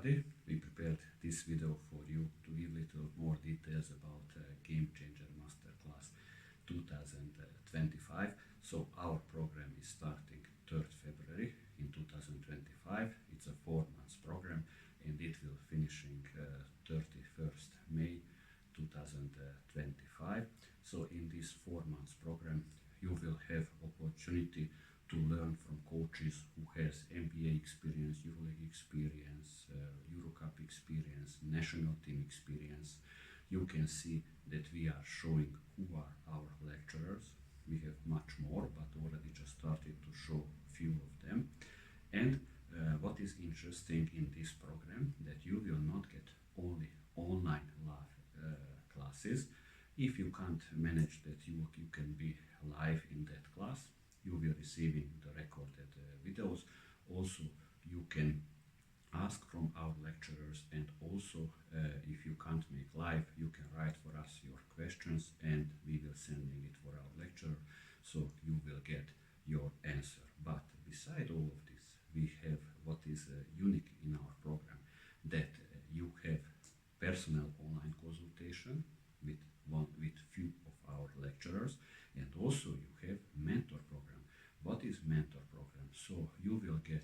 everybody. We prepared this video for you to give little more details about Game Changer Masterclass 2025. So our program is starting 3rd February in 2025. It's a 4-month program and it will finishing 31st May 2025. So in this 4-month program you will have opportunity to learn from coaches who has NBA experience, EuroLeague experience, Eurocup experience, national team experience. You can see that we are showing who are our lecturers. We have much more, but already just started to show few of them. And what is interesting in this program, that you will not get only online live classes. If you can't manage that, you can be live in that class. You will receiving the recorded videos. Also, you can ask from our lecturers, and also if you can't make live, you can write for us your questions and we will sending it for our lecturer, so you will get your answer. But beside all of this, we have what is unique in our program, that you have personal online consultation with few of our lecturers, and also you have mentor program. What is mentor program? So you will get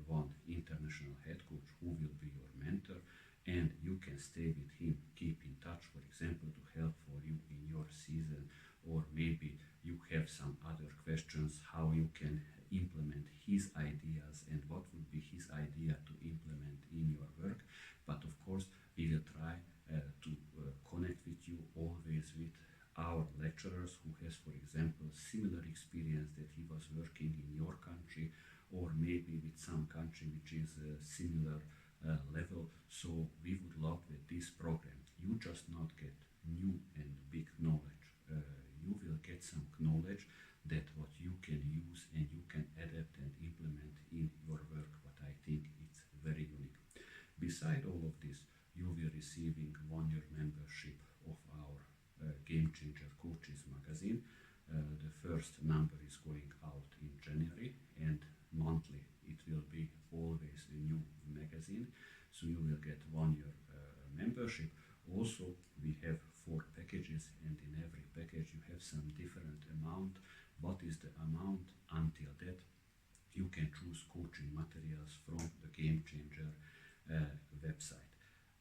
one international head coach who will be your mentor, and you can stay with him, keep in touch, for example, to help for you in your season, or maybe you have some other questions how you can implement his ideas and what would be his idea to implement in your work. But of course we will try to connect with you always with our lecturers who has, for example, similar experience that he was working in your country, or maybe with some country which is a similar level. So we would love with this program you just not get new and big knowledge, you will get some knowledge that what you can use and you can adapt and implement in your work, what I think it's very unique. Beside all of this, you will be receiving 1-year membership of our Game Changer Coaches magazine. The first number is going out in January, and monthly it will be always a new magazine, so you will get 1-year membership. Also we have 4 packages, and in every package you have some different amount. What is the amount? Until that you can choose coaching materials from the Game Changer website.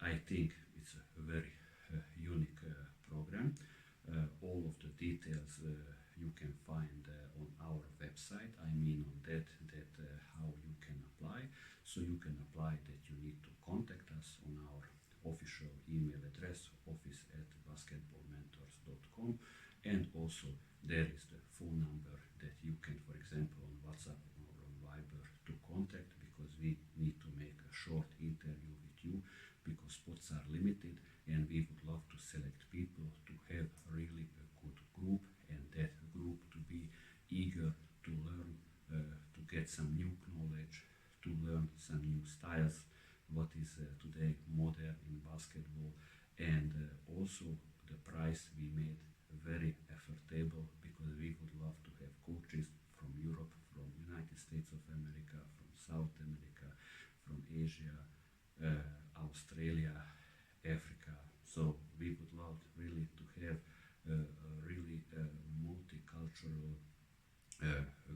I think it's a very unique program. All of the details you can find on our website. I mean on that how you can apply. So you can apply that you need to contact us on our official email address, office@basketballmentors.com, and also there is the phone number that you can, for example, on WhatsApp or on Viber to contact, because we need to make a short interview with you, because spots are limited and we would love to select people to have really a good group, and that group to be eager to learn, to get some new knowledge, to learn some new styles, what is today modern in basketball. And also the price we made very affordable, because we would love to have coaches from Europe, from United States of America, from South America, from Asia, Australia, Africa. So we would love really to have a really multicultural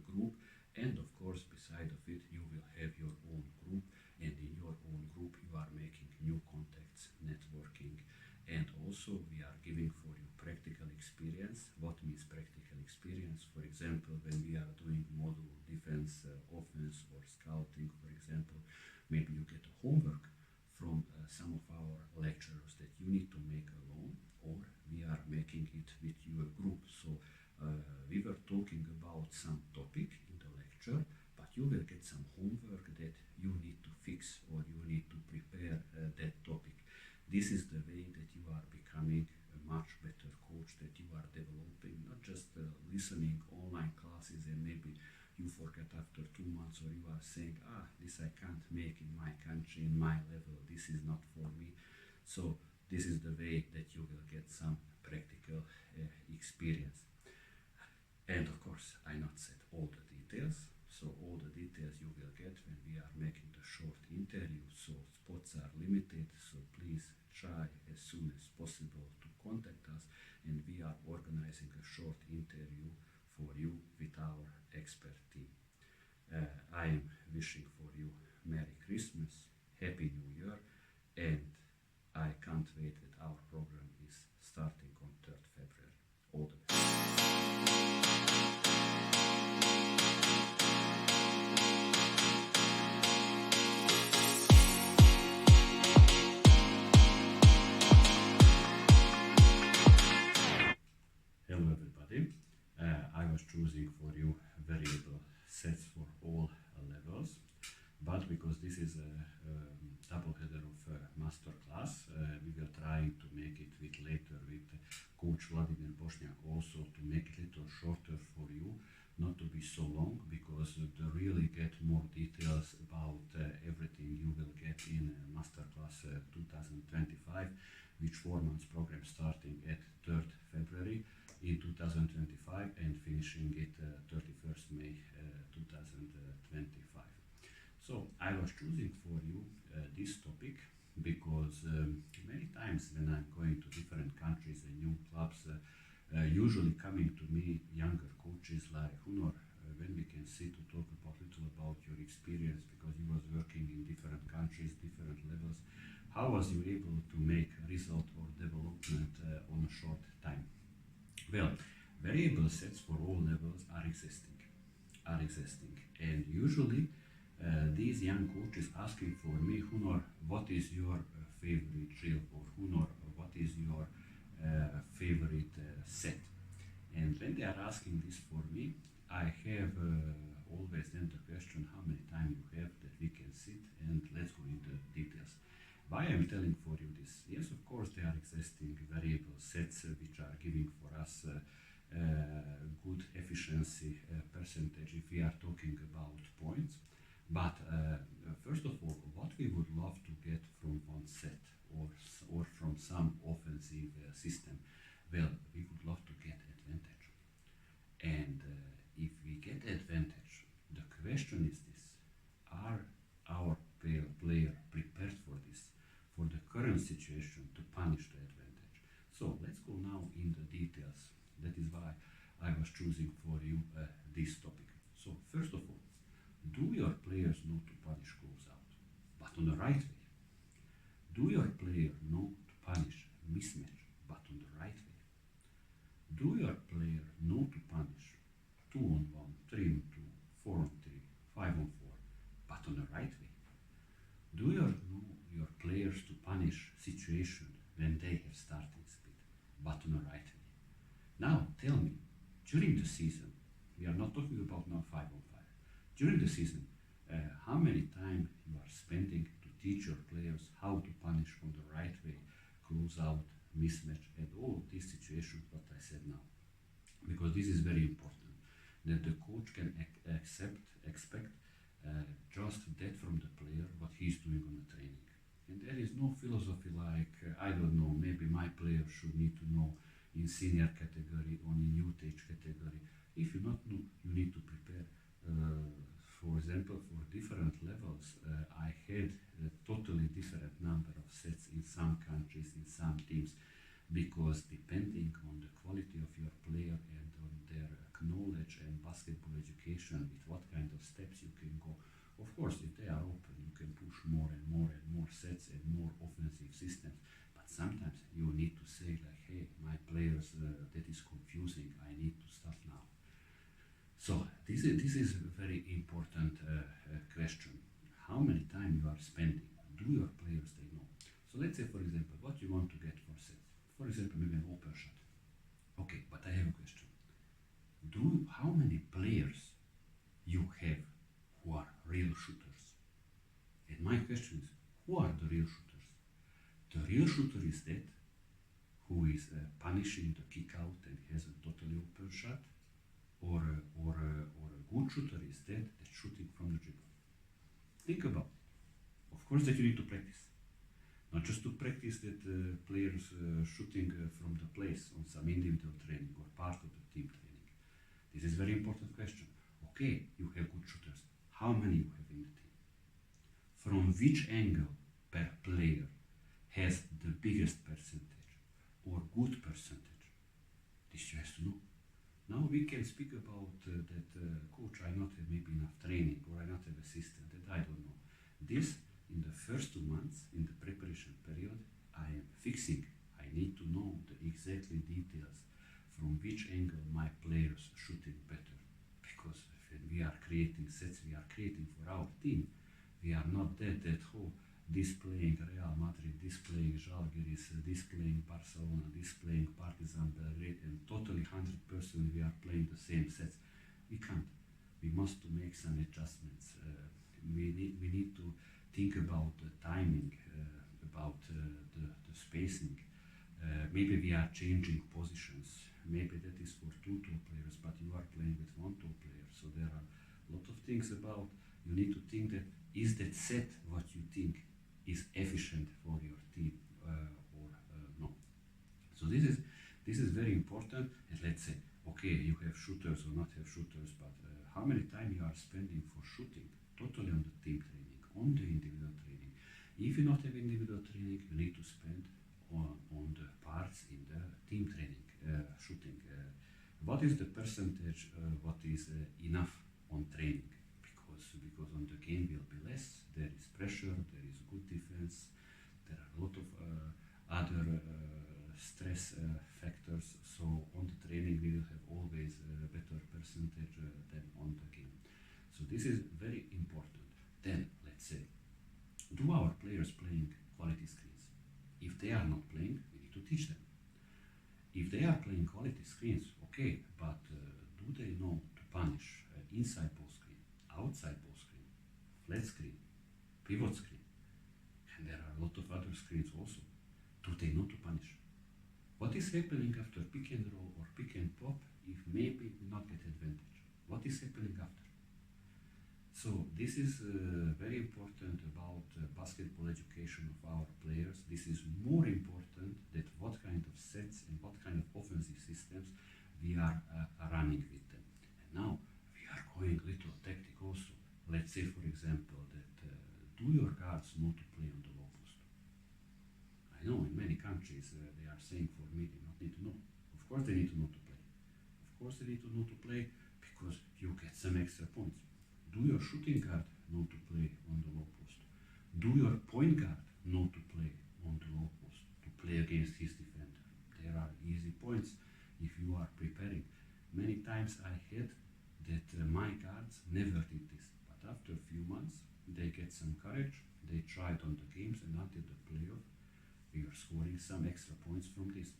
group. And of course, beside of it, you will have your own group, and in your own group you are making new contacts, networking, and also we are giving for you practical experience. What means practical experience? For example, when we are doing model defense, offense, or scouting, for example, maybe you get a homework from some of our lecturers that you need to make alone, or we are making it with your group. So we were talking about some topic in the lecture, but you will get some homework that you need to fix, or you need to prepare that topic. This is the way that you are becoming a much better coach, that you are developing, not just listening online classes and maybe you forget after 2 months, or you are saying, this I can't make in my country, in my level, this is not for me. So this is the way that you will get some practical experience. And of course I not said all the details, so all the details you will get when we are making the short interview. So spots limited, so please try as soon as possible to contact us, and we are organizing a short interview for you with our expert team. I am wishing for you Merry Christmas, Happy New Year, and I can't wait that our program is starting on 3rd February. All the best. Hello everybody. I was choosing for you variable sets for all levels, but because this is a double header of master class, we were trying to make it later with Coach Vladimir Bosnjak also to make it a little shorter for you, not to be so long, because to really get more details about everything you will get in Masterclass 2025, which 4 months program starting at 3rd February in 2025 and finishing it 31st May 2025. So I was choosing for you this topic because many times when I'm going to different countries and new clubs, usually coming to me younger coaches like Hunor, when we can sit to talk about little about your experience, because you was working in different countries, different levels. How was you able to make result or development on a short time? Well, variable sets for all levels are existing, and usually these young coaches asking for me, Hunor, what is your favorite drill, or Hunor, what is your favorite set? And when they are asking this for me, I have always then the question how many time you have that we can sit, and let's go into details. Why I'm telling for you this? Yes, of course, there are existing variable sets which are giving for us good efficiency percentage if we are talking about points. But first of all, what we would love to get from one set or from some offensive system, well, we would love to get advantage. And if we get advantage, the question is this: are our player prepared for this, for the current situation, to punish the advantage? So let's go now in the details. That is why I was choosing for you this topic. So first of all, do your players know to punish close out, but on the right way? Do your player know to punish mismatch, but on the right way? Do your player know to punish 2-on-1, 3-on-2, 4-on-3, 5-on-4, but on the right way? Do you know your players to punish situation when they have starting speed, but on the right way? Now tell me, during the season, we are not talking about now 5-on-5, during the season, how many time you are spending to teach your players how to punish on the right way, close out, mismatch, and all these situations what I said now? Because this is very important, that the coach can expect just that from the player, what he's doing on the training. And there is no philosophy like, I don't know, maybe my player should need to know in senior category or in youth age category. If you not know, you need to prepare. For example, for different levels, I had a totally different number of sets in some countries, in some teams, because depending on the quality of your player and on their knowledge and basketball education, with what kind of steps you can go. Of course, if they are open, you can push more and more and more sets and more offensive systems. But sometimes you need to say like, hey, my players, that is confusing, I need to start now. So this is a very important question. How many time you are spending? Do your players they know? So let's say, for example, what you want to get for sets. For example, maybe an open shot. Okay, but I have a question. How many players you have who are real shooters? And my question is, who are the real shooters? The real shooter is that who is punishing the kick out and has a totally open shot, or a good shooter is that that's shooting from the dribble. Think about it. Of course that you need to practice. Not just to practice that players shooting from the place on some individual training or part of the team training. This is a very important question. Okay, you have good shooters. How many you have in the team? From which angle per player has the biggest percentage or good percentage? This you have to know. Now we can speak about that coach, I not have maybe enough training or I not have assistant, that I don't know. This, in the first 2 months, in the preparation period, I am fixing. I need to know the exactly details from which angle my players shooting better. Because when we are creating sets, we are creating for our team. We are not that oh, this playing Real Madrid, this playing Žalgiris, this playing Barcelona, this playing Partizan Belgrade, and totally 100% we are playing the same sets. We can't. We must to make some adjustments. We need to think about the timing, about the spacing. Maybe we are changing positions. Maybe that is for two players, but you are playing with one player. So there are a lot of things about. You need to think that is that set what you think is efficient for your team or no. So this is very important. And let's say, okay, you have shooters or not have shooters, but how many time you are spending for shooting? Totally on the team training, on the individual training. If you not have individual training, you need to spend on the parts in the team training, shooting. What is the percentage? What is enough on training? Because on the game will be less. There is pressure. There is good defense. There are a lot of other stress factors. So on the training we will have always a better percentage than on the game. So this is very important. Then let's say, do our players playing quality screens? If they are not playing, we need to teach them. If they are playing quality screens, okay, but do they know to punish inside ball screen, outside ball screen, flat screen, pivot screen? And there are a lot of other screens also. Do they know to punish? What is happening after pick and roll or pick and pop if maybe we not get advantage? What is happening after? So this is very important about basketball education of our players. This is more important than what kind of sets and what kind of offensive systems we are running with them. And now we are going little tactic also. Let's say, for example, that do your guards know to play on the low post? I know in many countries they are saying for me they not need to know. Of course they need to know to play. Of course they need to know to play because you get some extra points. Do your shooting guard know to play on the low post? Do your point guard know to play on the low post, to play against his defender? There are easy points if you are preparing. Many times I had that my guards never did this, but after a few months they get some courage, they try it on the games, and until the playoff we are scoring some extra points from this.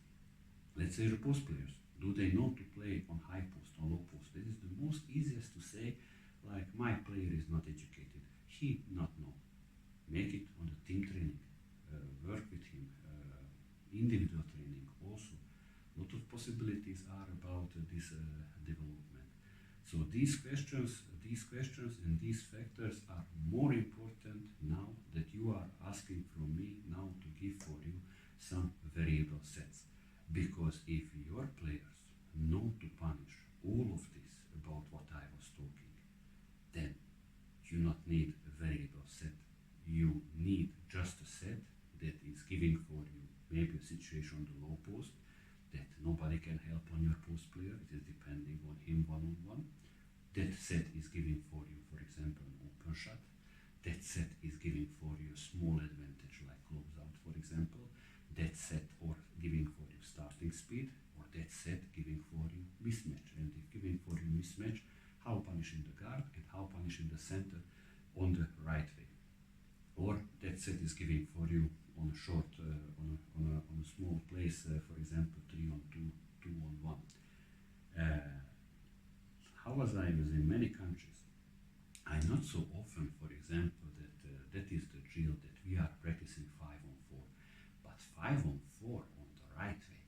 Let's say the post players, do they know to play on high post, on low post? This is the most easiest to say. Like, my player is not educated, he not know. Make it on the team training, work with him, individual training also. A lot of possibilities are about this development. So these questions and these factors are more important now that you are asking from me now to give for you some variable sets. Because if your players know to punish all of this about what I was talking, then you not need a variable set. You need just a set that is giving for you maybe a situation on the low post that nobody can help on your post player. It is depending on him one-on-one. That set is giving for you, for example, an open shot. That set is giving for you a small advantage like closeout, for example. That set or giving for you starting speed, or that set giving for you mismatch. And if giving for you mismatch, how punishing the guard and how punishing the center on the right way. Or that set is giving for you on a short, on a small place, for example, 3-on-2, 2-on-1. How was I was in many countries? I not so often, for example, that is the drill that we are practicing 5-on-4, but 5-on-4 on the right way,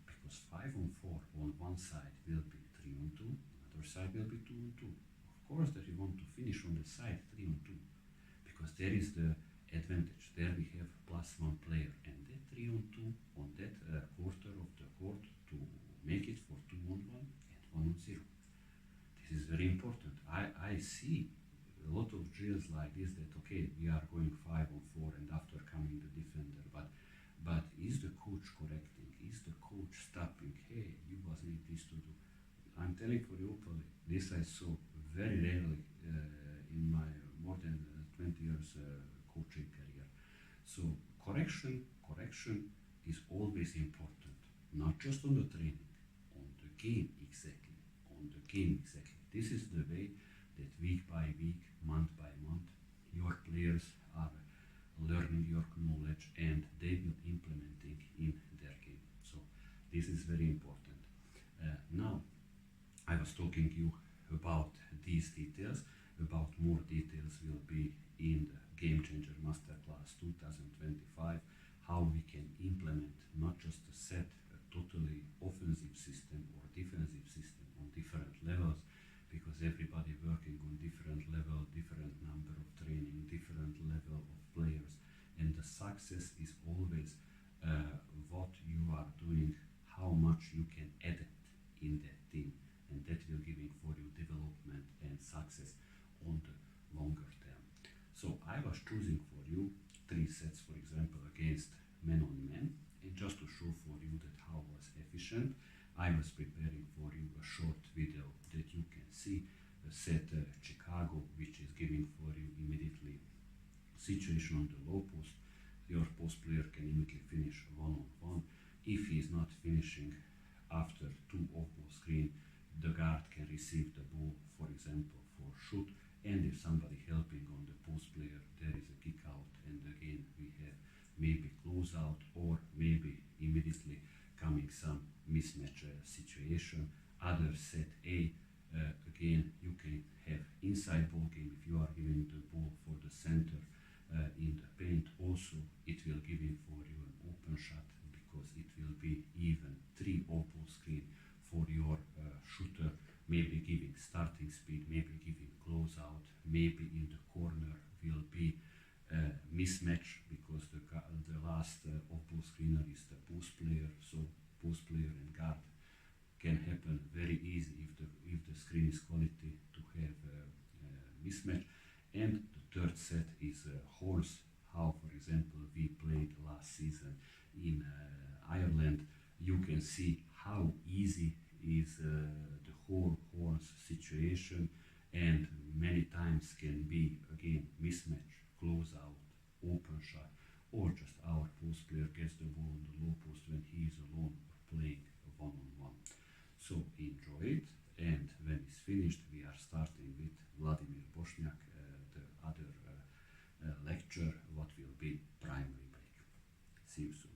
because 5-on-4 on one side will be 3-on-2, other side will be 2-on-2. Of course that you want to finish on the side 3-on-2, because there is the advantage. There we have +1 player, and that 3-on-2 on that quarter of the court to make it for 2-on-1 and 1-on-0. This is very important. I see a lot of drills like this that, okay, we are going 5-on-4 and after So correction is always important, not just on the training, on the game exactly, on the game exactly. This is the way that week by week, month by month, your players are learning your knowledge and they will implementing in their game. So this is very important. Now I was talking you about these details. About more details will be in the Game Changer Masterclass 2025, how we can implement not just a set, a totally offensive system or defensive system on different levels, because everybody working on different level, different number of training, different level of players, and the success is always what you are doing, how much you can add it in that team, and that will giving for you development and success on the longer term. So I was choosing for you 3 sets, for example, against man on man, and just to show for you that how was efficient, I was preparing for you a short video that you can see a set Chicago, which is giving for you immediately situation on the low post. Your post player can immediately finish 1-on-1. If he is not finishing after 2 off-ball screen, the guard can receive the ball, for example, for shoot, and if somebody helping on the post player, there is a kick out, and again we have maybe close out or maybe immediately coming some mismatch situation. Other set A, again you can have inside ball game if you are giving the ball for the center in the paint. Also it will giving for you an open shot, because it will be even 3 off-ball screen for your shooter, maybe giving starting speed, maybe giving close out, maybe in the corner will be mismatch, because the last off-ball screener is the post player, so post player and guard can happen very easy if the screen is quality to have mismatch. And the third set is horse, how for example we played last season in Ireland. You can see how easy is the whole horse situation, and many times can be again mismatch, close out, open shot, or just our post player gets the ball on the low post when he is alone or playing 1-on-1. So enjoy it, and when it's finished we are starting with Vladimir Bosnjak, the other lecture, what will be primary break. See you soon.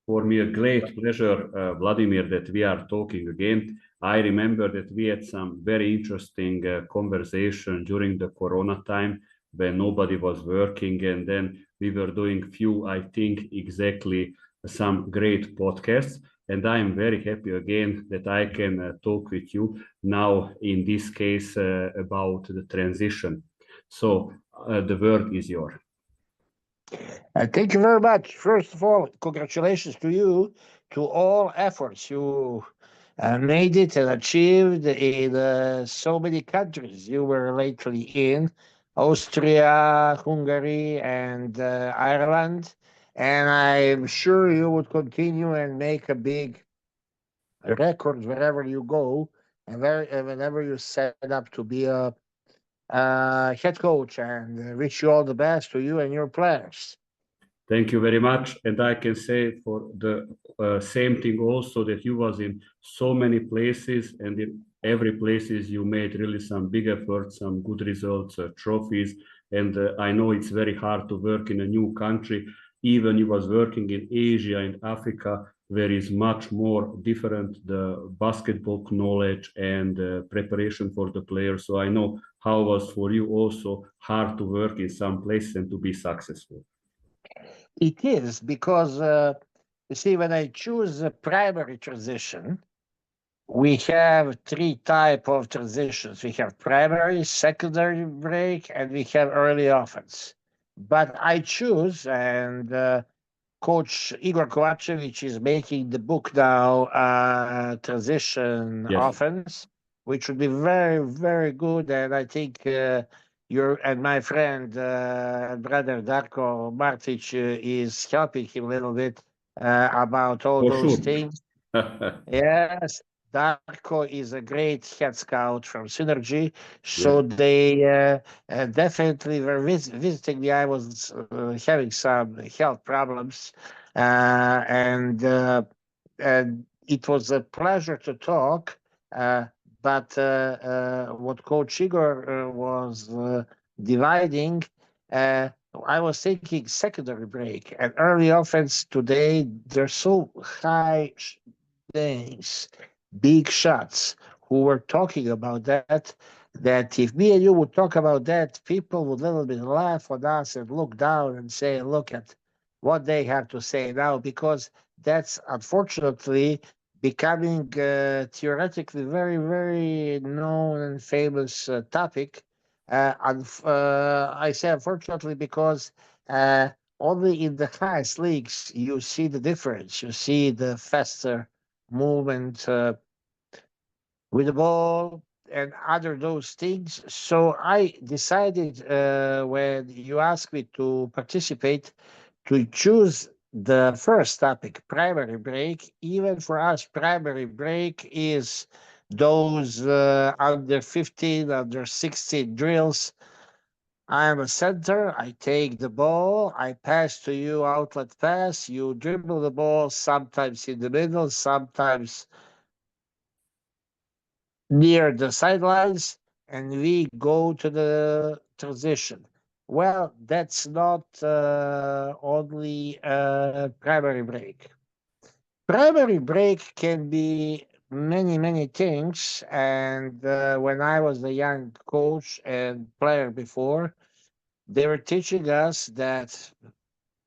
For me, a great pleasure, Vladimir, that we are talking again. I remember that we had some very interesting conversation during the Corona time when nobody was working, and then we were doing few, I think, exactly some great podcasts. And I am very happy again that I can talk with you now in this case about the transition. So the word is yours. Thank you very much. First of all, congratulations to you, to all efforts you made it and achieved in so many countries you were lately in, Austria, Hungary, and Ireland. And I'm sure you would continue and make a big record wherever you go and whenever you set up to be a head coach. And wish you all the best to you and your players. Thank you very much. And I can say for the same thing also that you was in so many places, and in every places you made really some big efforts, some good results, trophies. And I know it's very hard to work in a new country. Even you was working in Asia and Africa, where is much more different the basketball knowledge and preparation for the players. So I know how it was for you also hard to work in some places and to be successful. It is because you see, when I choose a primary transition, we have three type of transitions. We have primary, secondary break, and we have early offense. But I choose, and Coach Igor Kovacevic is making the book now, transition Yes. offense, which would be very, very good. And I think your and my friend brother Darko Martic is helping him a little bit about all For those sure. things. Yes, Darko is a great head scout from Synergy, so Yes. they definitely were visiting me. I was having some health problems, and it was a pleasure to talk. Uh, but what Coach Igor was dividing, uh, I was thinking secondary break and early offense today. They're so high things, big shots, who were talking about that if me and you would talk about that, people would a little bit laugh at us and look down and say, look at what they have to say now, because that's unfortunately becoming theoretically very, very known and famous topic. I say unfortunately because only in the highest leagues you see the difference. You see the faster movement with the ball and other those things. So I decided when you asked me to participate to choose the first topic, primary break. Even for us, primary break is those under 15, under 16 drills. I am a center. I take the ball. I pass to you, outlet pass. You dribble the ball, sometimes in the middle, sometimes near the sidelines, and we go to the transition. Well, that's not only primary break. Primary break can be many, many things. And when I was a young coach and player before, they were teaching us that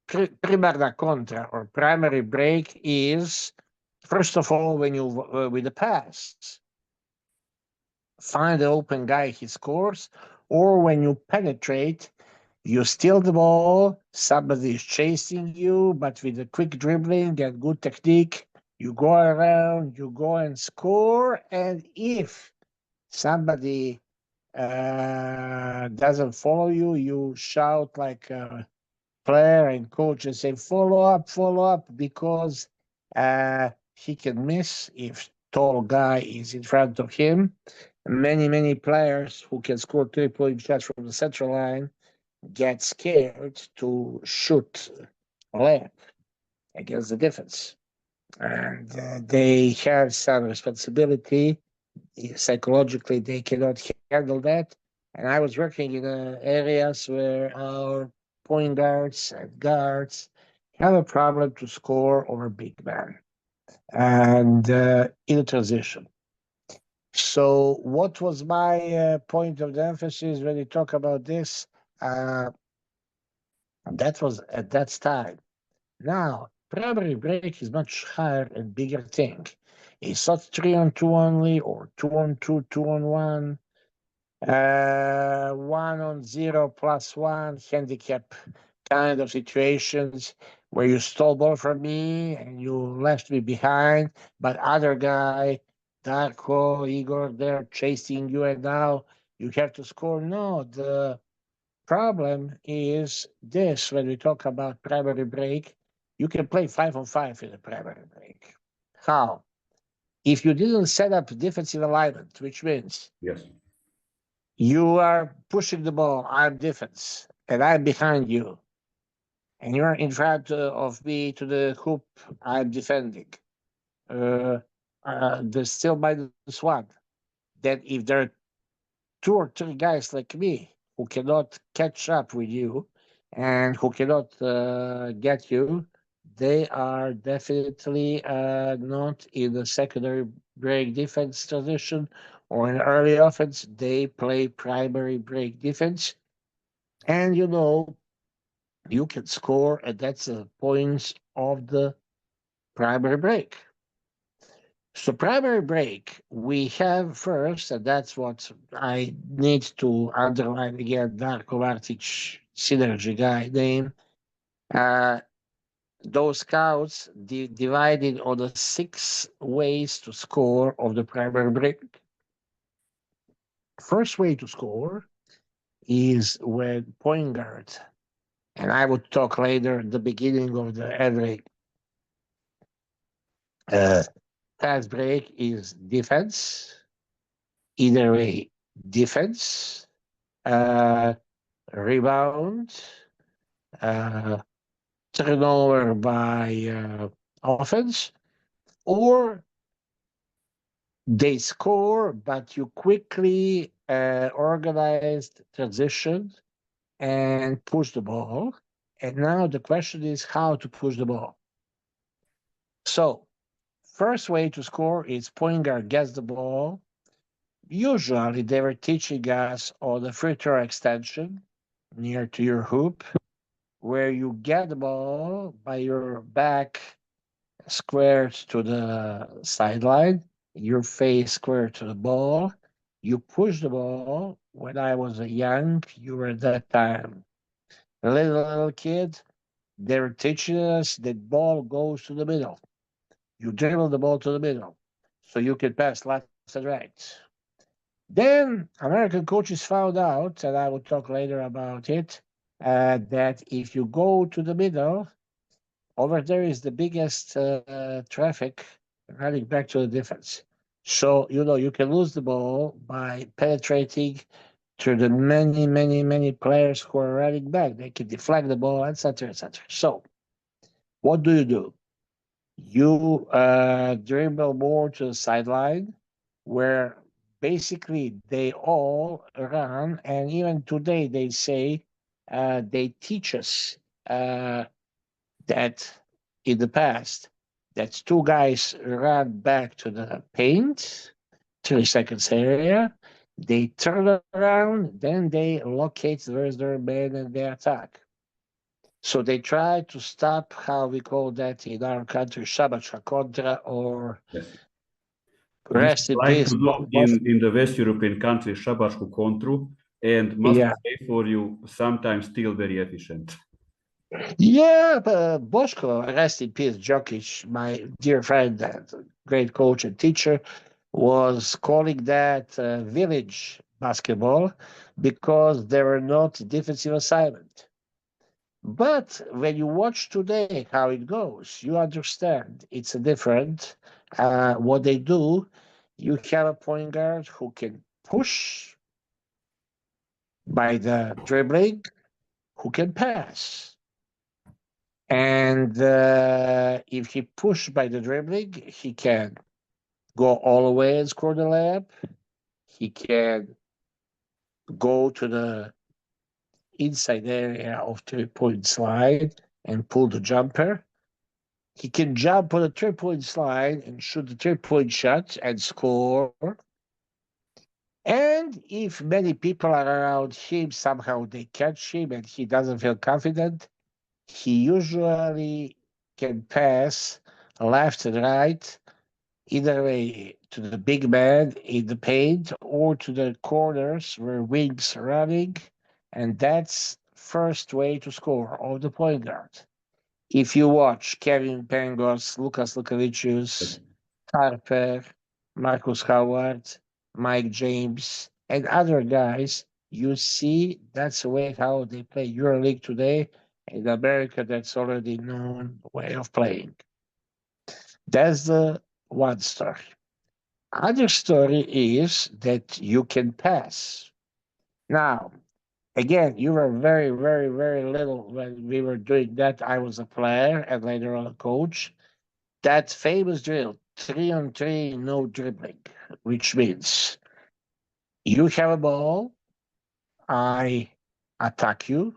prima da contra, or primary break, is first of all when you with the pass find the open guy, he scores, or when you penetrate, you steal the ball, somebody is chasing you, but with a quick dribbling and good technique, you go around, you go and score, and if somebody doesn't follow you, you shout like a player and coach and say, follow up, because he can miss if tall guy is in front of him. Many players who can score 3-point shots from the central line get scared to shoot a layup against the defense. And they have some responsibility. Psychologically, they cannot handle that. And I was working in areas where our point guards and guards have a problem to score over big man and in a transition. So, what was my point of the emphasis when you talk about this? Uh, that was at that time. Now, primary break is much higher and bigger thing. It's not 3-on-2 only or 2-on-2, 2-on-1, 1-on-0 plus one handicap kind of situations where you stole ball from me and you left me behind, but other guy, Darko, Igor, they're chasing you and now you have to score. No, the problem is this when we talk about primary break, you can play 5-on-5 in a primary break. How? If you didn't set up defensive alignment, which means Yes. you are pushing the ball, I'm defense, and I'm behind you, and you're in front of me to the hoop, I'm defending. There's still -1. Then if there are 2 or 3 guys like me who cannot catch up with you and who cannot get you, they are definitely not in the secondary break defense transition or in early offense. They play primary break defense. And you can score, and that's the points of the primary break. So primary break, we have first, and that's what I need to underline again, Darko Martic synergy guy name. Those scouts divided on the 6 ways to score of the primary break. First way to score is when point guard, and I would talk later at the beginning of every fast break is defense, either way, defense, rebound, uh, turnover by offense, or they score, but you quickly organized transition and push the ball. And now the question is how to push the ball. So, first way to score is point guard gets the ball. Usually, they were teaching us on the free throw extension near to your hoop, where you get the ball by your back squared to the sideline, your face squared to the ball. You push the ball. When I was young, you were at that time a little kid. They were teaching us that ball goes to the middle. You dribble the ball to the middle, so you can pass left and right. Then American coaches found out, and I will talk later about it, that if you go to the middle, over there is the biggest traffic running back to the defense. So, you can lose the ball by penetrating through the many, many, many players who are running back. They can deflect the ball, etc., etc. So, what do? You dribble more to the sideline, where basically they all run, and even today they say they teach us that in the past, that 2 guys run back to the paint, 3 seconds area, they turn around, then they locate where's their man and they attack. So they try to stop how we call that in our country, Shabačka kontra, or Yes. This rest in like peace. to do in the West European country, Šabašku kontru, and must Yeah, say for you, sometimes still very efficient. yeah, Boško, rest in peace, Djokic, my dear friend, great coach and teacher, was calling that village basketball because there were not defensive assignment. But when you watch today how it goes, you understand it's a different. What they do, you have a point guard who can push by the dribbling, who can pass. And if he push by the dribbling, he can go all the way and score the layup. He can go to the inside area of 3-point slide. and pull the jumper. He can jump on the 3-point line and shoot the 3-point shot and score. And if many people are around him, somehow they catch him and he doesn't feel confident, he usually can pass left and right, either way to the big man in the paint or to the corners where wings are running. And that's first way to score of the point guard. If you watch Kevin Pangos, Lukas Lukavicius, Harper, Marcus Howard, Mike James, and other guys, you see that's the way how they play EuroLeague today. In America, that's already known way of playing. That's the one story. Other story is that you can pass. Now, again, you were very, very, very little when we were doing that. I was a player and later on a coach. That famous drill, 3-on-3, no dribbling, which means you have a ball, I attack you,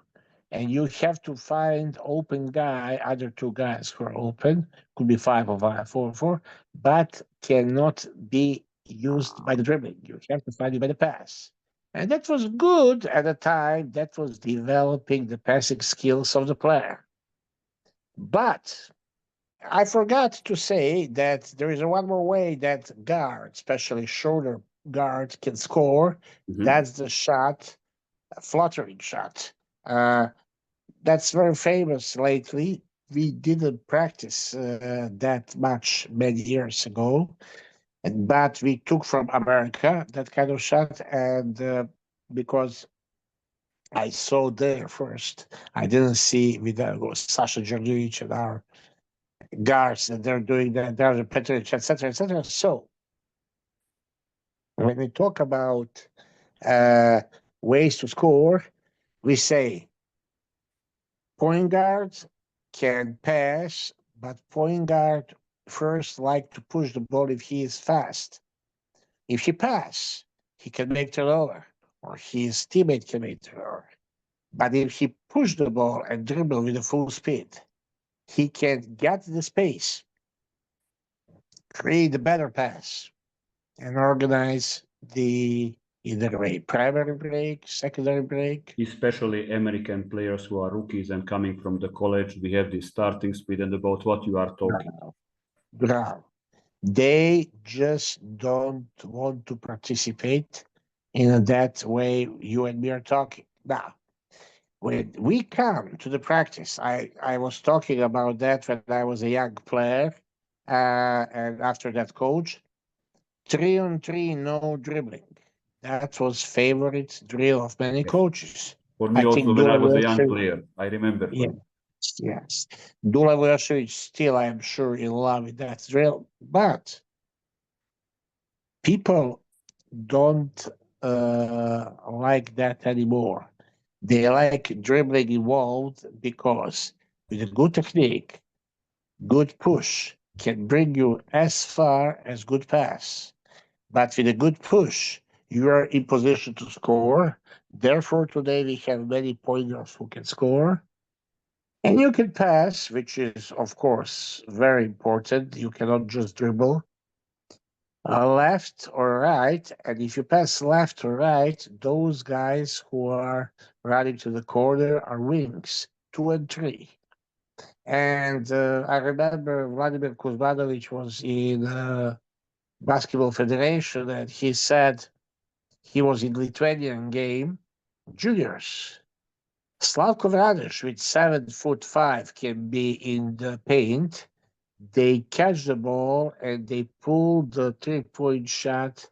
and you have to find open guy, other two guys who are open, could be 5 or 4, but cannot be used by the dribbling. You have to find it by the pass. And that was good at the time. That was developing the passing skills of the player. But I forgot to say that there is one more way that guards, especially shoulder guards, can score. That's the shot, a fluttering shot. That's very famous lately. We didn't practice that much many years ago, but we took from America that kind of shot, and because I saw there first, I didn't see with Sasha Djordjevic and our guards that they're doing that, they're Petrovic, etc., etc. So when we talk about ways to score, we say point guards can pass, but point guard first like to push the ball if he is fast. If he pass, he can make turnover, or his teammate can make turnover. But if he push the ball and dribble with a full speed, he can get the space, create a better pass, and organize the either way primary break, secondary break. Especially American players who are rookies and coming from the college, we have this starting speed and about what you are talking. Bravo. They just don't want to participate in that way you and me are talking. Now, when we come to the practice, I was talking about that when I was a young player, and after that coach, 3-on-3, no dribbling. That was favorite drill of many coaches. For me I also, think when I Dula was a young Vujošević, player, I remember. yes, yes. Dula Vujošević still, I am sure, in love with that drill, but people don't like that anymore. They like dribbling involved because with a good technique, good push can bring you as far as good pass. But with a good push, you are in position to score. Therefore, today we have many pointers who can score. And you can pass, which is, of course, very important. You cannot just dribble left or right. And if you pass left or right, those guys who are running to the corner are wings, 2 and 3. And I remember Vladimir Kuzmanovic was in Basketball Federation, and he said he was in Lithuanian game, juniors. Slavko Vranic with 7'5" can be in the paint. They catch the ball and they pull the 3-point shot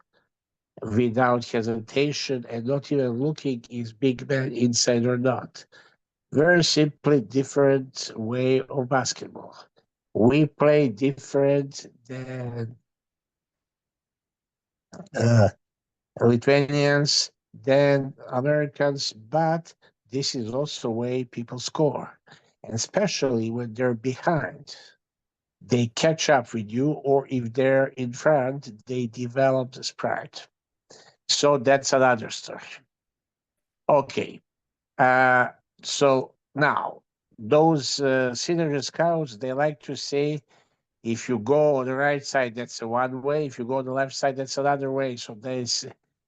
without hesitation and not even looking is big man inside or not. Very simply different way of basketball. We play different than Lithuanians, than Americans, but this is also the way people score, and especially when they're behind. They catch up with you, or if they're in front, they develop the sprite. So that's another story. Okay, so now those senior scouts, they like to say, if you go on the right side, that's a one way. If you go on the left side, that's another way. So there's,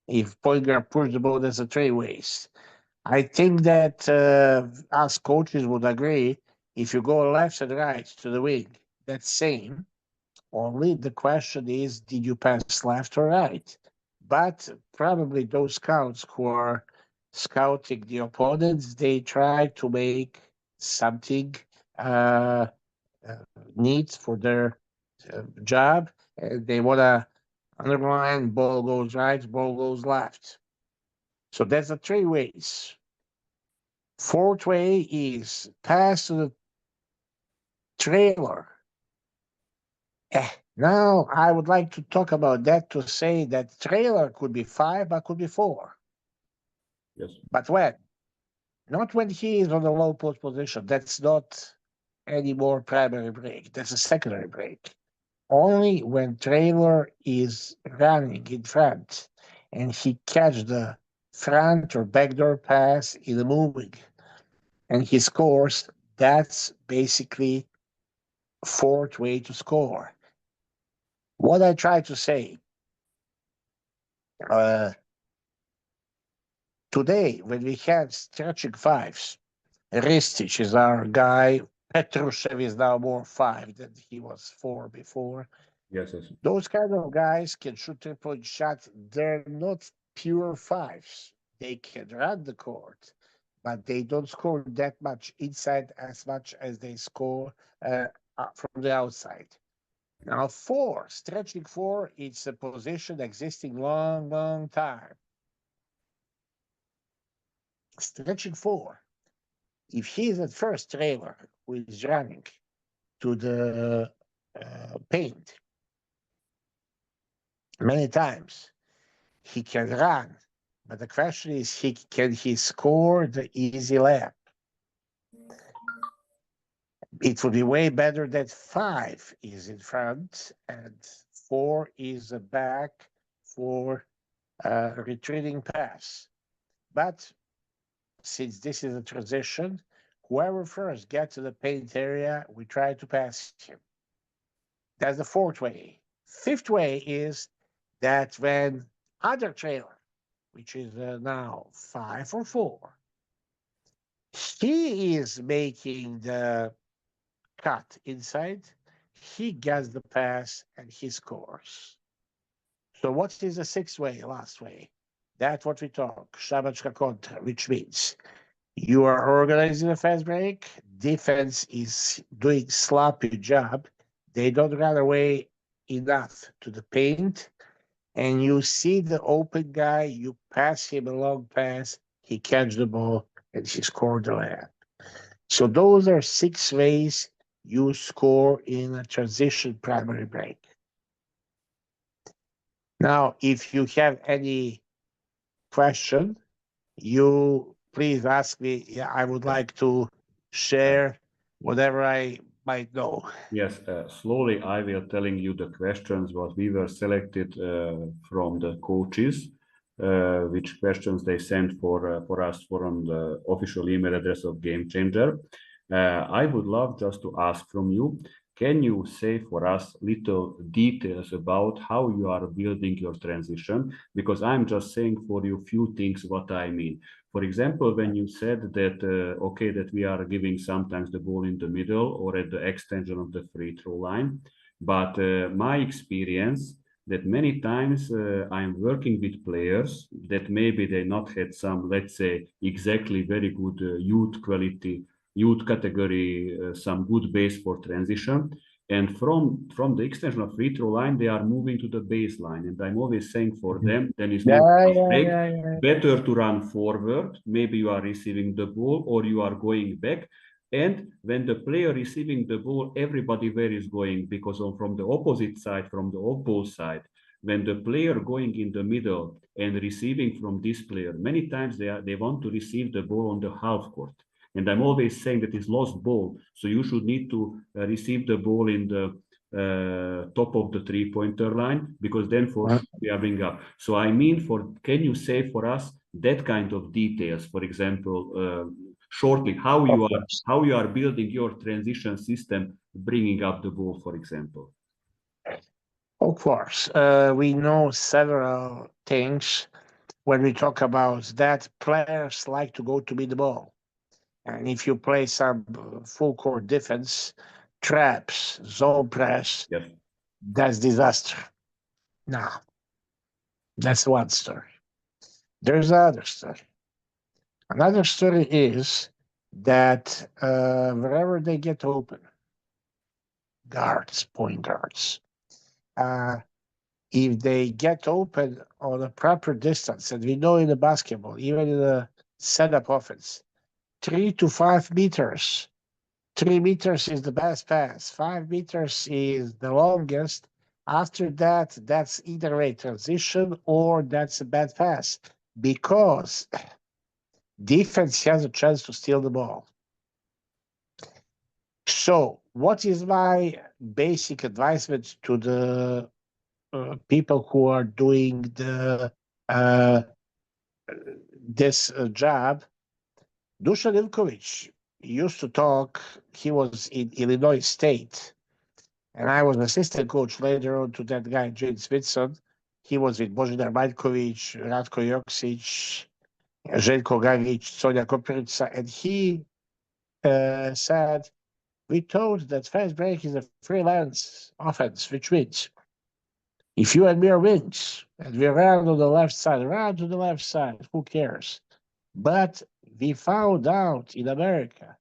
if point guard push the ball, there's a three ways. I think that us coaches would agree. If you go left and right to the wing, that's same. Only the question is, did you pass left or right? But probably those scouts who are scouting the opponents, they try to make something uh, uh, neat for their job. They want to underline ball goes right, ball goes left. So that's the three ways. Fourth way is pass to the trailer. Now I would like to talk about that to say that trailer could be five, but could be four. Yes. But when? Not when he is on the low post position. That's not any more primary break. That's a secondary break. Only when trailer is running in front and he catch the front or backdoor pass in the moving and he scores, that's basically fourth way to score. What I try to say, today, when we have stretching fives, Ristic is our guy, Petrushev is now more five than he was four before. Yes, yes. Those kind of guys can shoot three-point shots. They're not pure fives. They can run the court, but they don't score that much inside as much as they score from the outside. Now, four, stretching four, it's a position existing long, long time. Stretching four, if he's at first trailer who is running to the paint many times, he can run, but the question is, can he score the easy layup? It would be way better that five is in front and four is back for a retreating pass. But since this is a transition, whoever first gets to the paint area, we try to pass him. That's the fourth way. Fifth way is that when other trailer, which is now 5 or 4, he is making the cut inside, he gets the pass and he scores. So what is the sixth way, last way? That's what we talk, Szabadka contra, which means you are organizing a fast break, defense is doing sloppy job, they don't run away enough to the paint, and you see the open guy, you pass him a long pass, he catch the ball, and he scored the layup. So those are 6 ways you score in a transition primary break. Now, if you have any question, you please ask me. Yeah, I would like to share whatever I might know. Yes, slowly I will telling you the questions what we were selected from the coaches, which questions they sent for us from the official email address of Game Changer. I would love just to ask from you, can you say for us little details about how you are building your transition? Because I'm just saying for you few things what I mean. For example, when you said that, okay, that we are giving sometimes the ball in the middle or at the extension of the free throw line, but my experience that many times I'm working with players that maybe they not had some, let's say, exactly very good youth category, some good base for transition. And from the extension of free throw line, they are moving to the baseline. And I'm always saying for them, then it's better to run forward. Maybe you are receiving the ball or you are going back. And when the player receiving the ball, everybody where is going, because from the opposite side, from the opposite side, when the player going in the middle and receiving from this player, many times they want to receive the ball on the half court. And I'm always saying that it's lost ball. So you should need to receive the ball in the top of the three-pointer line, because then for sure we are bring up. So I mean, can you say for us that kind of details? For example, shortly Of course. how you are building your transition system, bringing up the ball, for example. Of course. We know several things when we talk about that. Players like to go to beat the ball. And if you play some full court defense, traps, zone press, Yes. that's disaster. Now, that's one story. There's another story. Another story is that wherever they get open, guards, point guards, uh, if they get open on a proper distance, and we know in the basketball, even in the setup offense, 3 to 5 meters. 3 meters is the best pass. 5 meters is the longest. After that, that's either a transition or that's a bad pass because defense has a chance to steal the ball. So, what is my basic advisement to the people who are doing uh, this job? Dusan Ivkovic used to talk. He was in Illinois State, and I was assistant coach later on to that guy, James Whitson. He was with Božidar Maljković, Ratko Joksić, Željko Gagić, Sonja Kopirica, and he said, we thought that fast break is a freelance offense, which means if you and me are wings and we run on the left side, run to the left side, who cares? But we found out in America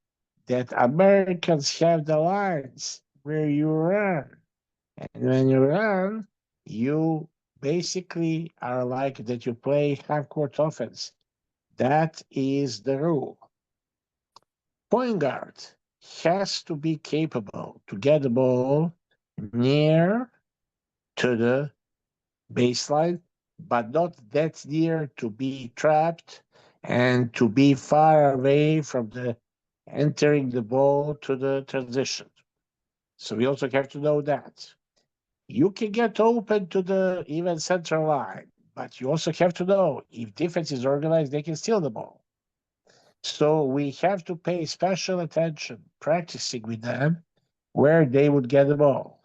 that Americans have the lines where you run. And when you run, you basically are like that you play half-court offense. That is the rule. Point guard has to be capable to get the ball near to the baseline, but not that near to be trapped and to be far away from the entering the ball to the transition. So we also have to know that. You can get open to the even central line, but you also have to know if defense is organized, they can steal the ball. So we have to pay special attention practicing with them where they would get the ball.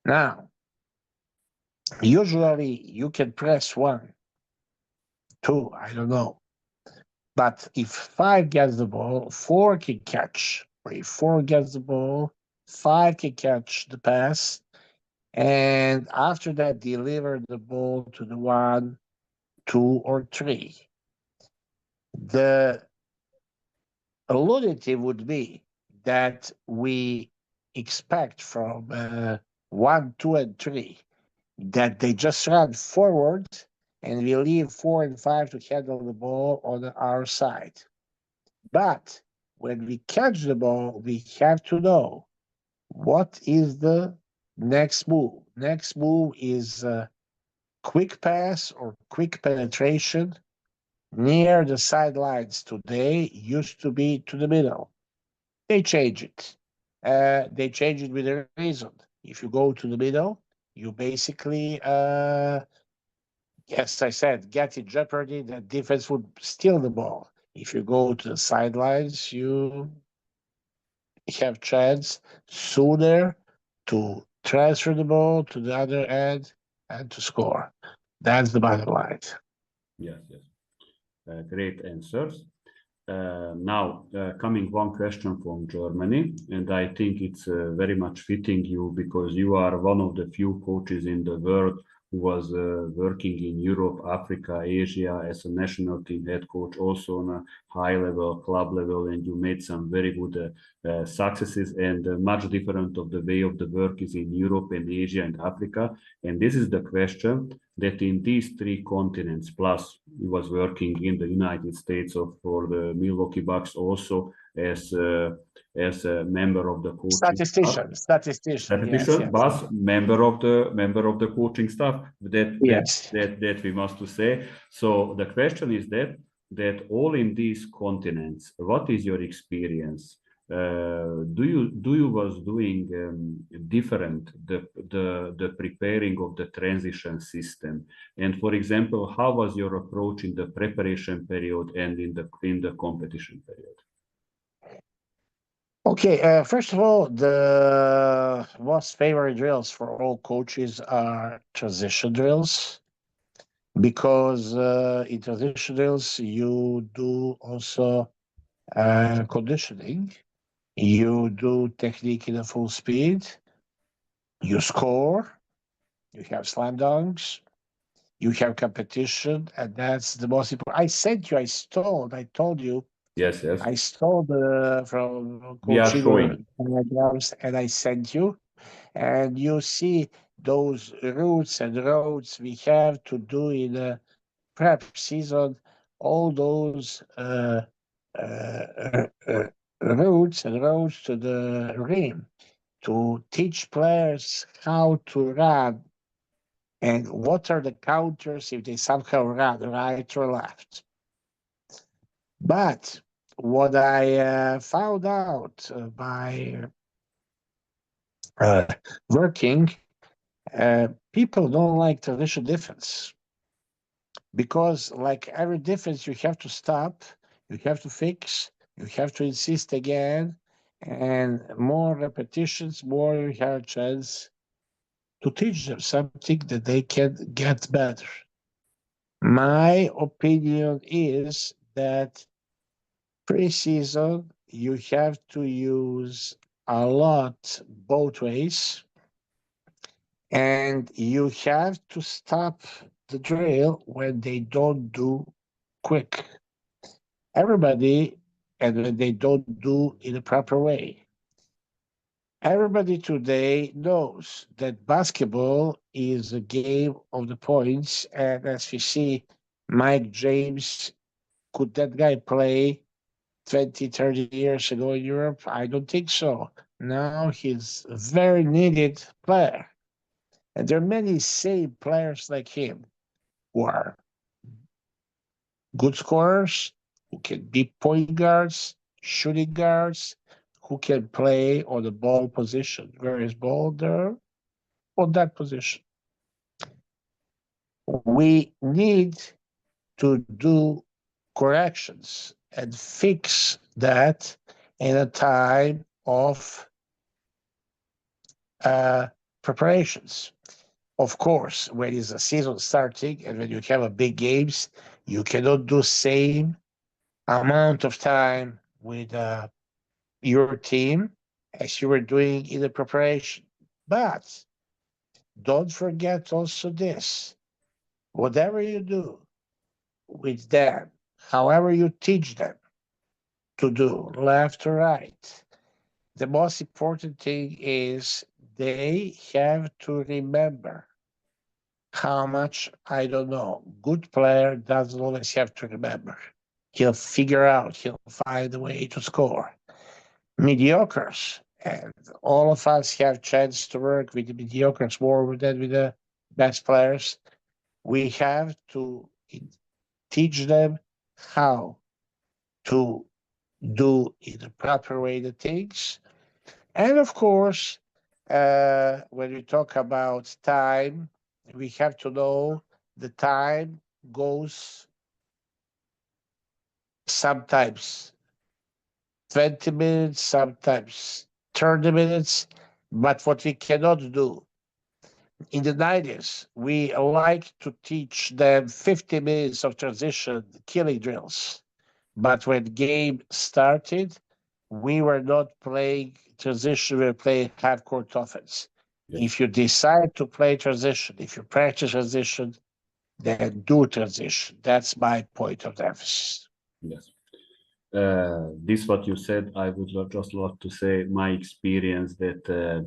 Now, usually you can press 1, 2, I don't know. But if 5 gets the ball, 4 can catch. Or if 4 gets the ball, 5 can catch the pass. And after that, deliver the ball to the 1, 2, or 3. The alternative would be that we expect from 1, 2, and 3 that they just run forward and we leave 4 and 5 to handle the ball on our side. But when we catch the ball, we have to know what is the next move. Next move is quick pass or quick penetration near the sidelines. Today used to be to the middle. They change it. They change it with a reason. If you go to the middle, you basically, yes, I said, get in jeopardy that defense would steal the ball. If you go to the sidelines, you have chance sooner to transfer the ball to the other end and to score. That's the bottom line. Yes, yes. Great answers. Now, coming one question from Germany, and I think it's very much fitting you because you are one of the few coaches in the world who was working in Europe, Africa, Asia as a national team head coach, also on a high level, club level, and you made some very good successes. And much different of the way of the work is in Europe and Asia and Africa. And this is the question that in these 3 continents, plus he was working in the United States for the Milwaukee Bucks also as a member of the coaching statistician, yes. but member of the coaching staff that we must to say. So the question is that all in these continents, what is your experience? Do you was doing different the preparing of the transition system, and for example, how was your approach in the preparation period and in the competition period? Okay, first of all, the most favorite drills for all coaches are transition drills because in transition drills you do also conditioning, you do technique in a full speed, you score, you have slam dunks, you have competition, and that's the most important. I told you, Yes, yes. I stole from We are Coach Igor showing. diagrams and I sent you, and you see those routes and roads we have to do in a prep season, all those routes and roads to the rim to teach players how to run and what are the counters if they somehow run right or left. But what I found out by uh, working, people don't like traditional defense because, like every defense, you have to stop, you have to fix, you have to insist again, and more repetitions, more you have a chance to teach them something that they can get better. My opinion is that preseason you have to use a lot both ways, and you have to stop the drill when they don't do quick. Everybody, and when they don't do in a proper way. Everybody today knows that basketball is a game of the points, and as we see, Mike James, could that guy play 20, 30 years ago in Europe? I don't think so. Now he's a very needed player. And there are many same players like him who are good scorers, who can be point guards, shooting guards, who can play on the ball position. Where is ball there? On that position. We need to do corrections and fix that in a time of preparations. Of course, when is a season starting and when you have a big games, you cannot do same amount of time with your team as you were doing in the preparation. But don't forget also this: whatever you do with them, however you teach them to do, left or right, the most important thing is they have to remember how much, I don't know. Good player doesn't always have to remember. He'll figure out, he'll find a way to score. Mediocres, and all of us have chance to work with the mediocres more than with the best players. We have to teach them how to do in a proper way the things. And of course, when we talk about time, we have to know the time goes sometimes 20 minutes, sometimes 30 minutes. But what we cannot do in the 90s, we like to teach them 50 minutes of transition killing drills. But when game started, we were not playing transition, we were playing half-court offense. Yes. If you decide to play transition, if you practice transition, then do transition. That's my point of emphasis. Yes. This what you said, I would just love to say my experience that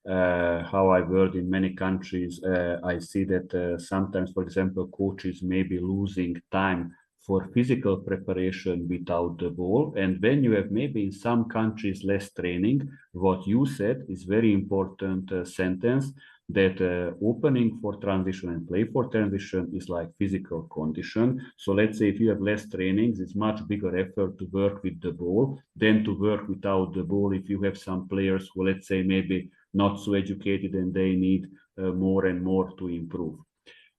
how I work in many countries, I see that sometimes, for example, coaches may be losing time for physical preparation without the ball. And when you have maybe in some countries less training, what you said is very important sentence that opening for transition and play for transition is like physical condition. So let's say if you have less trainings, it's much bigger effort to work with the ball than to work without the ball. If you have some players who, let's say, maybe not so educated and they need more and more to improve.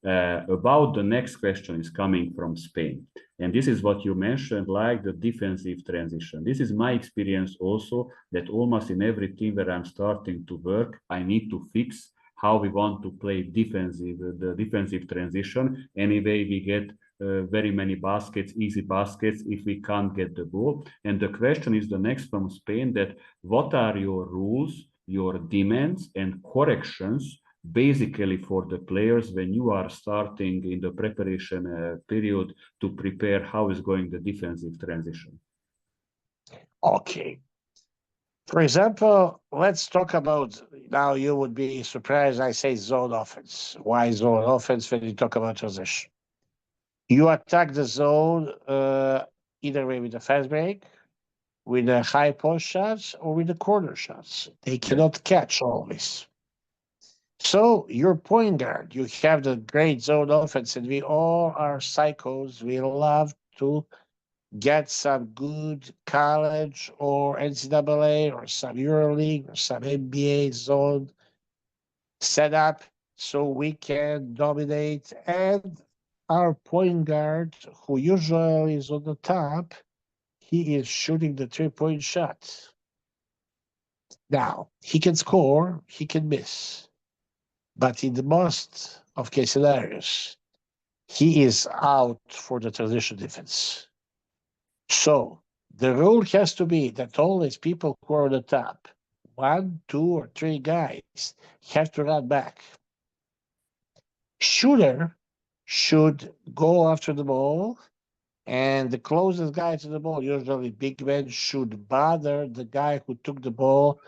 About the next question is coming from Spain. And this is what you mentioned, like the defensive transition. This is my experience also, that almost in every team where I'm starting to work, I need to fix how we want to play the defensive transition. Anyway, we get very many baskets, easy baskets, if we can't get the ball. And the question is the next from Spain, that what are your rules, your demands and corrections basically for the players when you are starting in the preparation period to prepare how is going the defensive transition? Okay. For example, let's talk about, now you would be surprised I say zone offense. Why zone offense when you talk about transition? You attack the zone either way with a fast break, with the high post shots, or with the corner shots. They cannot catch always. So your point guard, you have the great zone offense, and we all are psychos. We love to get some good college or NCAA or some EuroLeague or some NBA zone set up so we can dominate. And our point guard, who usually is on the top, he is shooting the three-point shot. Now, he can score, he can miss. But in the most of case scenarios, he is out for the transition defense. So the rule has to be that always people who are on the top, 1, 2, or 3 guys, have to run back. Shooter should go after the ball, and the closest guy to the ball, usually big man, should bother the guy who took the ball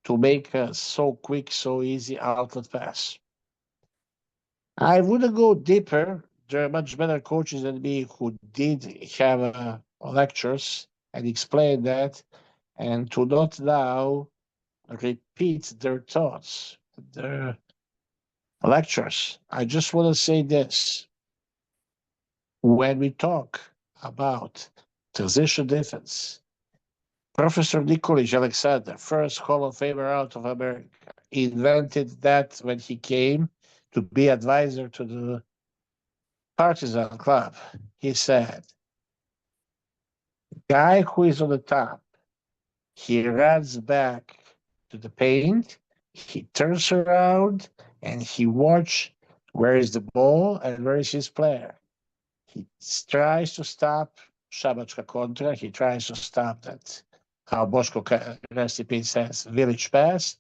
to make a so quick, so easy outlet pass. I wouldn't go deeper. There are much better coaches than me who did have lectures and explain that, and to not now repeat their thoughts, their lectures. I just want to say this. When we talk about transition defense, Professor Nikolic Alexander, first Hall of Famer out of America, invented that when he came to be advisor to the Partizan club. He said, guy who is on the top, he runs back to the paint, he turns around, and he watch where is the ball and where is his player. He tries to stop Šabačka kontra, he tries to stop that, how Boško recipe says, village pass,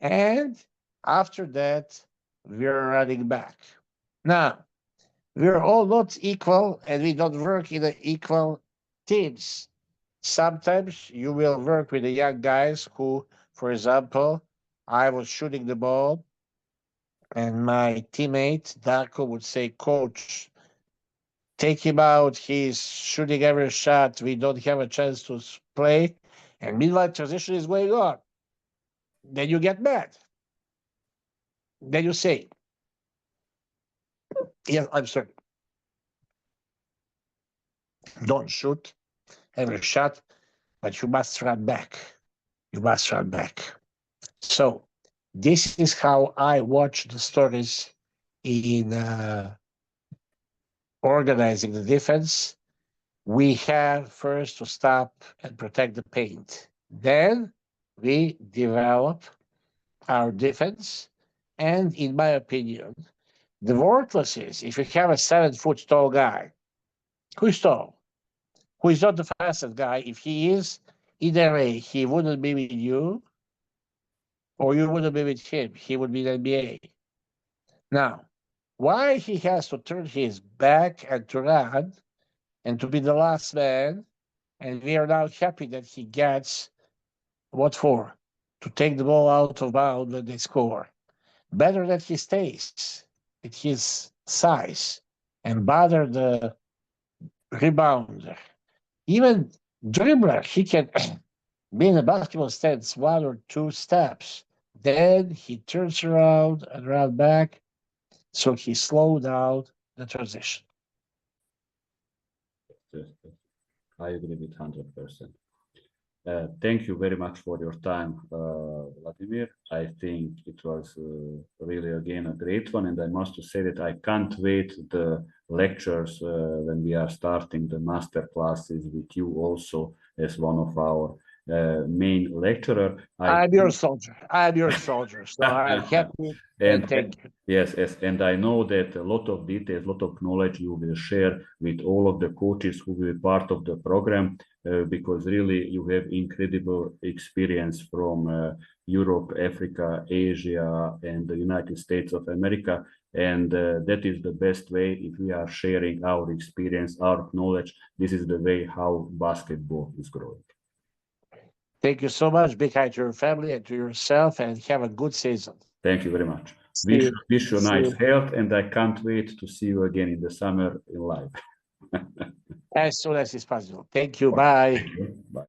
and after that, we're running back. Now, we're all not equal, and we don't work in equal teams. Sometimes you will work with the young guys who, for example, I was shooting the ball, and my teammate, Darko, would say, Coach, take him out. He's shooting every shot. We don't have a chance to play. And meanwhile, transition is going on. Then you get mad. Then you say, yeah, I'm sorry. Don't shoot every shot, but you must run back. You must run back. So this is how I watch the stories in organizing the defense. We have first to stop and protect the paint. Then we develop our defense. And in my opinion, the worthless is if you have a 7-foot tall guy who is tall, who is not the fastest guy, if he is, either way, he wouldn't be with you or you wouldn't be with him. He would be in the NBA. Now, why he has to turn his back and to run and to be the last man, and we are now happy that he gets what for? To take the ball out of bounds when they score. Better that he stays with his size and bother the rebounder. Even dribbler, he can be in a basketball stance 1 or 2 steps. Then he turns around and run back, so he slowed down the transition. I agree with 100%. Thank you very much for your time, Vladimir. I think it was really, again, a great one. And I must say that I can't wait the lectures when we are starting the master classes with you also as one of our main lecturer. I'm your soldier. I'm your soldier. So I'm happy and thank you. Yes, and I know that a lot of details, a lot of knowledge you will share with all of the coaches who will be part of the program, because really you have incredible experience from Europe, Africa, Asia, and the United States of America. And that is the best way. If we are sharing our experience, our knowledge, this is the way how basketball is growing. Thank you so much. Be kind to your family and to yourself, and have a good season. Thank you very much. See Wish you See nice you. health, and I can't wait to see you again in the summer in live. As soon as it's possible. Thank you. Bye. Thank you.